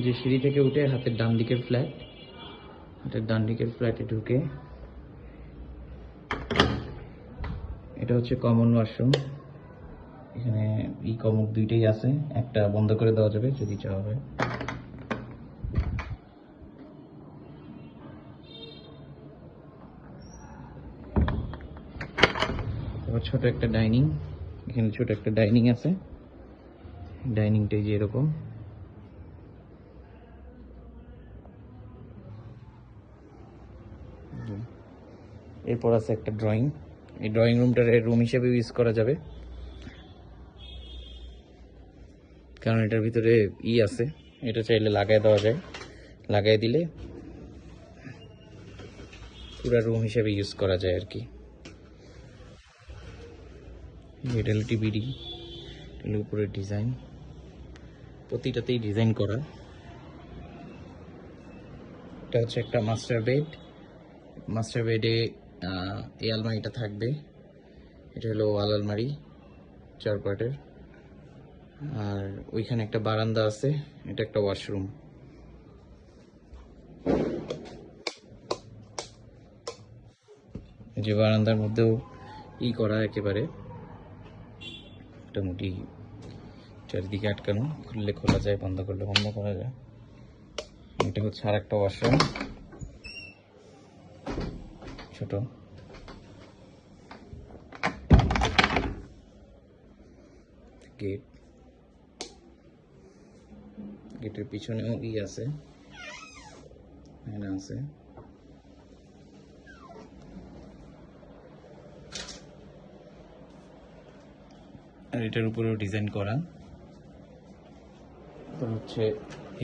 যে সিঁড়ি থেকে উঠে হাতের ডান দিকের ফ্ল্যাটে ঢুকে এটা হচ্ছে কমন ওয়াশরুম। এখানে কমোড দুইটাই আছে, একটা বন্ধ করে দেওয়া যাবে যদি চাওয়া হয়। তারপর ছোট একটা ডাইনিং, এখানে ছোট একটা ডাইনিং আছে। ডাইনিংটাই যে এরকম। এরপর আছে একটা ড্রয়িং। এই ড্রয়িং রুমটার রুম হিসেবে ইউজ করা যাবে, কারণ এটার ভিতরে আছে, এটা চাইলে লাগাই দেওয়া যায়। লাগাই দিলে পুরো রুম হিসেবে ইউজ করা যায় আর কি। এটা হলো টিভিডি, এর উপরে ডিজাইন, প্রতিটাতেই ডিজাইন করা। এটা হচ্ছে একটা মাস্টার বেডে এই আলমারিটা থাকবে। এটা হলো ওয়াল আলমারি 4 পার্টের। আর ওইখানে একটা বারান্দা আছে, এটা একটা ওয়াশরুম। যে বারান্দার মধ্যেও করা একেবারে মোটামুটি চারিদিকে আটকানো, খুললে খোলা যায়, বন্ধ করলে বন্ধ করা যায়। এটা হচ্ছে আর একটা ওয়াশরুম, ছোট। গেটের পিছনেও আছে, আয়না আছে। আর এটার উপরেও ডিজাইন করা। হচ্ছে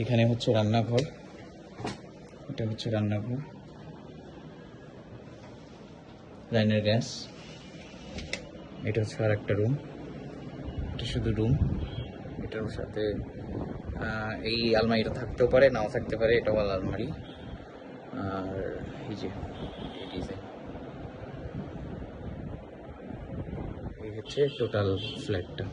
এখানে হচ্ছে রান্নাঘর, এটা হচ্ছে রান্নাঘর, লাইনের গ্যাস। এটা হচ্ছে আর একটা রুম, এটা শুধু রুম। এটার সাথে এই আলমারিটা থাকতেও পারে, নাও থাকতে পারে, এটা ওয়াল আলমারি। আর এই যে ডিজাইন, এই হচ্ছে টোটাল ফ্ল্যাটটা।